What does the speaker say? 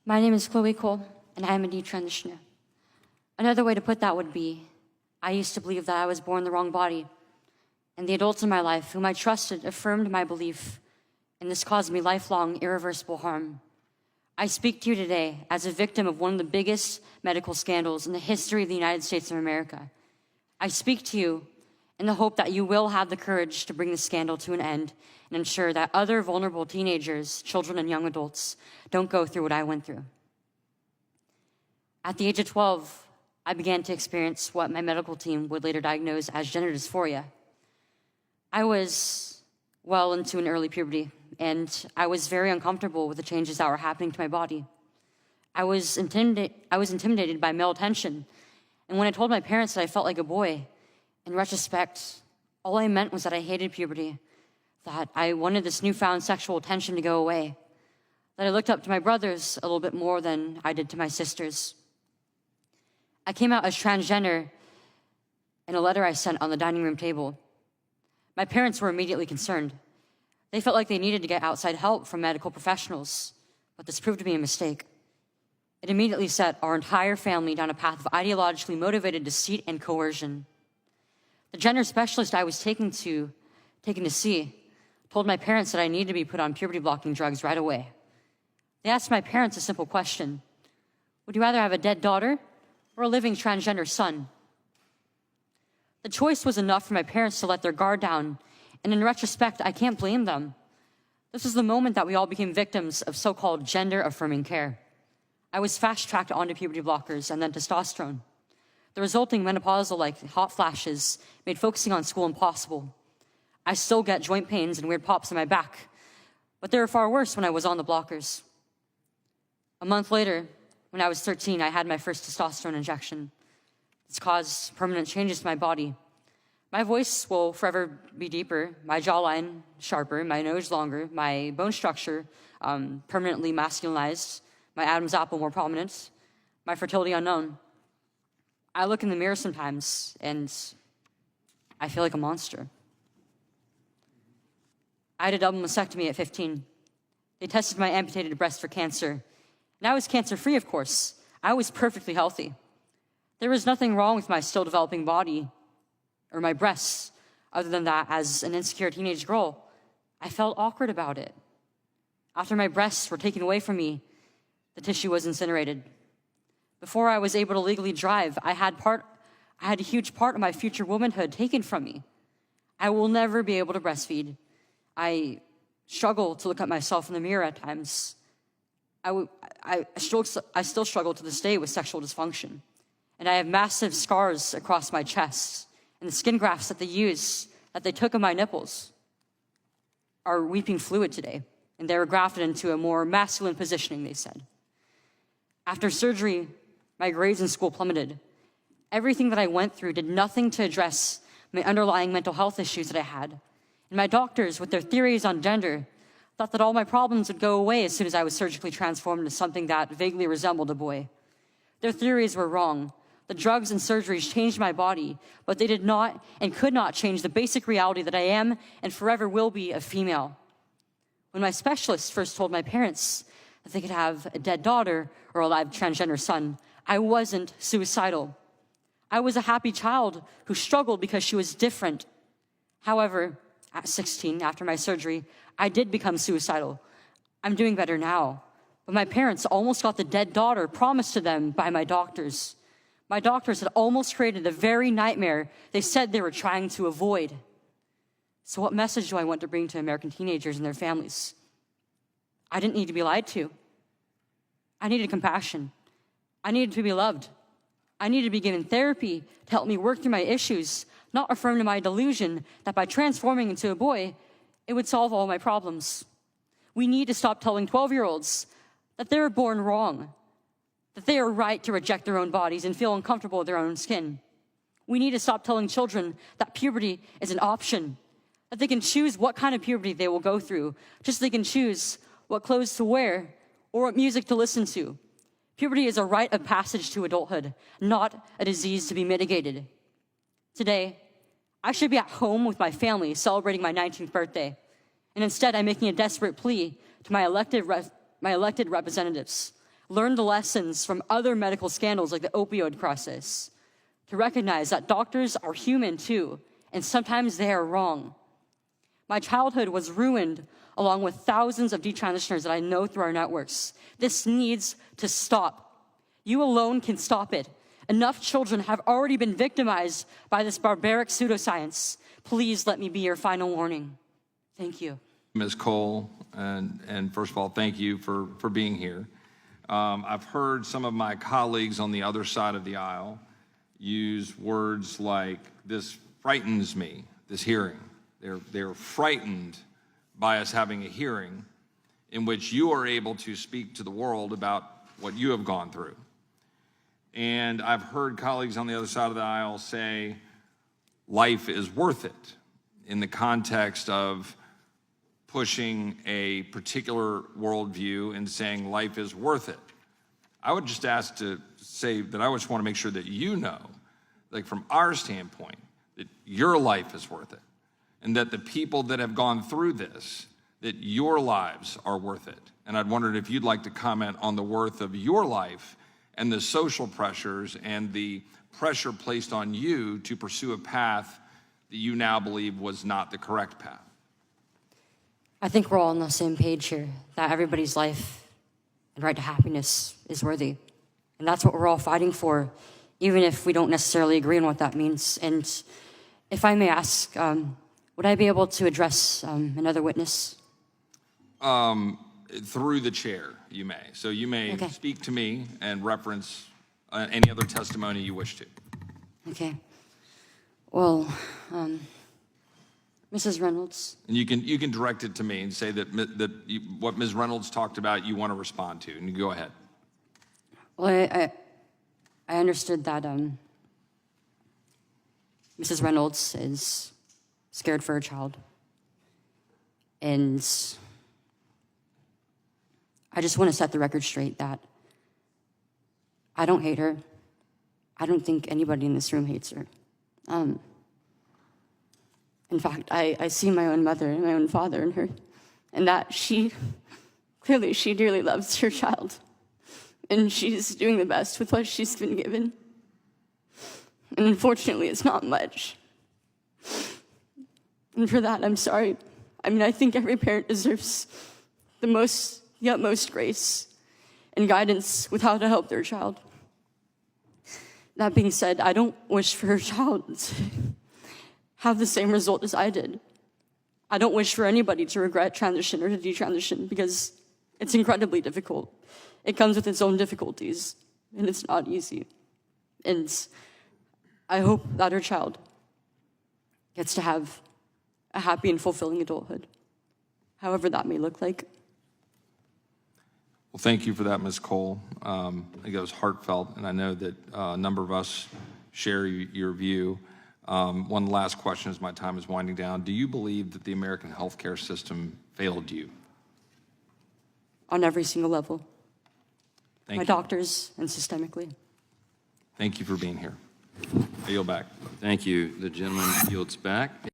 My name is Chloe Cole, and I am a detransitioner. Another way to put that would be, I used to believe that I was born in the wrong body, and the adults in my life whom I trusted affirmed my belief, and this caused me lifelong, irreversible harm. I speak to you today as a victim of one of the biggest medical scandals in the history of the United States of America. I speak to you in the hope that you will have the courage to bring the scandal to an end and ensure that other vulnerable teenagers, children, and young adults don't go through what I went through. At the age of 12, I began to experience what my medical team would later diagnose as gender dysphoria. I was well into an early puberty, and I was very uncomfortable with the changes that were happening to my body. I was intimidated by male attention, and when I told my parents that I felt like a boy, in retrospect, all I meant was that I hated puberty, that I wanted this newfound sexual attention to go away, that I looked up to my brothers a little bit more than I did to my sisters. I came out as transgender in a letter I sent on the dining room table. My parents were immediately concerned. They felt like they needed to get outside help from medical professionals, but this proved to be a mistake. It immediately set our entire family down a path of ideologically motivated deceit and coercion. The gender specialist I was taken to see told my parents that I needed to be put on puberty-blocking drugs right away. They asked my parents a simple question: would you rather have a dead daughter or a living transgender son? The choice was enough for my parents to let their guard down, and in retrospect, I can't blame them. This was the moment that we all became victims of so-called gender-affirming care. I was fast-tracked onto puberty blockers and then testosterone. The resulting menopausal-like hot flashes made focusing on school impossible. I still get joint pains and weird pops in my back, but they were far worse when I was on the blockers. A month later, when I was 13, I had my first testosterone injection. It's caused permanent changes to my body. My voice will forever be deeper, my jawline sharper, my nose longer, my bone structure permanently masculinized, my Adam's apple more prominent, my fertility unknown. I look in the mirror sometimes and I feel like a monster. I had a double mastectomy at 15. They tested my amputated breast for cancer. And I was cancer-free, of course. I was perfectly healthy. There was nothing wrong with my still developing body or my breasts, other than that, as an insecure teenage girl, I felt awkward about it. After my breasts were taken away from me, the tissue was incinerated. Before I was able to legally drive, I had a huge part of my future womanhood taken from me. I will never be able to breastfeed. I struggle to look at myself in the mirror at times. I still struggle to this day with sexual dysfunction. And I have massive scars across my chest. And the skin grafts that they took of my nipples are weeping fluid today. And they were grafted into a more masculine positioning, they said. After surgery, my grades in school plummeted. Everything that I went through did nothing to address my underlying mental health issues that I had. And my doctors, with their theories on gender, thought that all my problems would go away as soon as I was surgically transformed into something that vaguely resembled a boy. Their theories were wrong. The drugs and surgeries changed my body, but they did not and could not change the basic reality that I am and forever will be a female. When my specialist first told my parents that they could have a dead daughter or a live transgender son, I wasn't suicidal. I was a happy child who struggled because she was different. However, at 16, after my surgery, I did become suicidal. I'm doing better now. But my parents almost got the dead daughter promised to them by my doctors. My doctors had almost created the very nightmare they said they were trying to avoid. So what message do I want to bring to American teenagers and their families? I didn't need to be lied to. I needed compassion. I needed to be loved. I needed to be given therapy to help me work through my issues, not affirm to my delusion that by transforming into a boy, it would solve all my problems. We need to stop telling 12-year-olds that they were born wrong, that they are right to reject their own bodies and feel uncomfortable with their own skin. We need to stop telling children that puberty is an option, that they can choose what kind of puberty they will go through, just so they can choose what clothes to wear or what music to listen to. Puberty is a rite of passage to adulthood, not a disease to be mitigated. Today, I should be at home with my family celebrating my 19th birthday, and instead I'm making a desperate plea to my elected representatives. learn the lessons from other medical scandals like the opioid crisis, to recognize that doctors are human too, and sometimes they are wrong. My childhood was ruined along with thousands of detransitioners that I know through our networks. This needs to stop. You alone can stop it. Enough children have already been victimized by this barbaric pseudoscience. Please let me be your final warning. Thank you. Ms. Cole, and first of all, thank you for being here. I've heard some of my colleagues on the other side of the aisle use words like, this frightens me, this hearing. They're frightened by us having a hearing in which you are able to speak to the world about what you have gone through. And I've heard colleagues on the other side of the aisle say, life is worth it, in the context of pushing a particular worldview and saying life is worth it. I would just ask to say that I just want to make sure that you know, like from our standpoint, that your life is worth it, and that the people that have gone through this, that your lives are worth it. And I'd wondered if you'd like to comment on the worth of your life and the social pressures and the pressure placed on you to pursue a path that you now believe was not the correct path. I think we're all on the same page here, that everybody's life and right to happiness is worthy. And that's what we're all fighting for, even if we don't necessarily agree on what that means. And if I may ask, would I be able to address another witness? Through the chair, you may. So you may Okay. speak to me and reference any other testimony you wish to. Okay. Well, Mrs. Reynolds. And you can direct it to me and say that what Ms. Reynolds talked about, you want to respond to, and you go ahead. Well, I understood that Mrs. Reynolds is scared for her child. And I just want to set the record straight that I don't hate her. I don't think anybody in this room hates her. In fact, I see my own mother and my own father in her, and that she dearly loves her child. And she's doing the best with what she's been given. And unfortunately, it's not much. And for that, I'm sorry. I mean, I think every parent deserves the utmost grace and guidance with how to help their child. That being said, I don't wish for her child to have the same result as I did. I don't wish for anybody to regret transition or to detransition, because it's incredibly difficult. It comes with its own difficulties, and it's not easy. And I hope that her child gets to have a happy and fulfilling adulthood, however that may look like. Well, thank you for that, Ms. Cole. I think it was heartfelt, and I know that a number of us share your view. One last question as my time is winding down. Do you believe that the American healthcare system failed you? On every single level. Thank My you. doctors and systemically. Thank you for being here. I yield back. Thank you. The gentleman yields back.